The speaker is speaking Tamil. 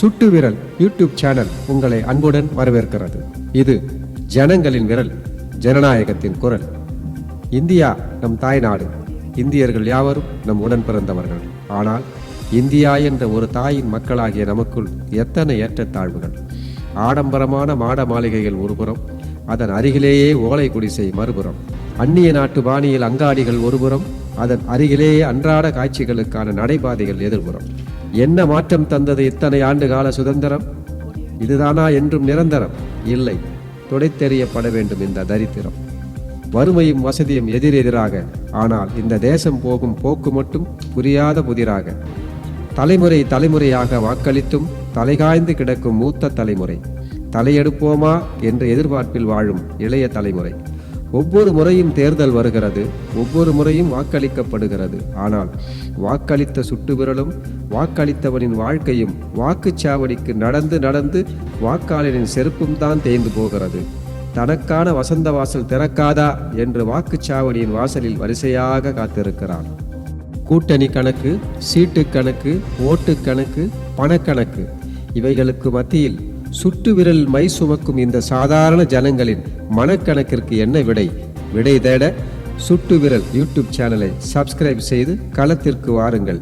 சுட்டு விரல் யூடியூப் சேனல் உங்களை அன்புடன் வரவேற்கிறது. இது ஜனங்களின் விரல், ஜனநாயகத்தின் குரல். இந்தியா நம் தாய்நாடு. இந்தியர்கள் யாவரும் நம் உடன் பிறந்தவர்கள். ஆனால் இந்தியா என்ற ஒரு தாயின் மக்களாகிய நமக்குள் எத்தனை ஏற்றத்தாழ்வுகள்! ஆடம்பரமான மாட மாளிகைகள் ஒருபுறம், அதன் அருகிலேயே ஓலை குடிசை மறுபுறம். அந்நிய நாட்டு பாணியில் அங்காடிகள் ஒருபுறம், அதன் அருகிலேயே அன்றாட காட்சிகளுக்கான நடைபாதைகள் எதிர்புறம். என்ன மாற்றம் தந்தது இத்தனை ஆண்டு கால சுதந்திரம்? இதுதானா என்றும் நிரந்தரம்? இல்லை, துடைத்தெறியப்பட வேண்டும் இந்த தரித்திரம். வறுமையும் வசதியும் எதிரெதிராக, ஆனால் இந்த தேசம் போகும் போக்கு மட்டும் புரியாத புதிராக. தலைமுறை தலைமுறையாக வாக்களித்தும் தலைகாய்ந்து கிடக்கும் மூத்த தலைமுறை. தலையெடுப்போமா என்ற எதிர்பார்ப்பில் வாழும் இளைய தலைமுறை. ஒவ்வொரு முறையும் தேர்தல் வருகிறது, ஒவ்வொரு முறையும் வாக்களிக்கப்படுகிறது. ஆனால் வாக்களித்த சுட்டு விரலும் வாக்களித்தவனின் வாழ்க்கையும் வாக்குச்சாவடிக்கு நடந்து நடந்து வாக்காளரின் செருப்பும் தான் தேய்ந்து போகிறது. தனக்கான வசந்த வாசல் திறக்காதா என்று வாக்குச்சாவடியின் வாசலில் வரிசையாக காத்திருக்கிறான். கூட்டணி கணக்கு, சீட்டு கணக்கு, ஓட்டு கணக்கு, பணக்கணக்கு, இவைகளுக்கு மத்தியில் சுட்டு விரல் மை சுமக்கும் இந்த சாதாரண ஜனங்களின் மனக்கணக்கிற்கு என்ன விடை? விடை தேட சுட்டு விரல் யூடியூப் சேனலை சப்ஸ்கிரைப் செய்து களத்திற்கு வாருங்கள்.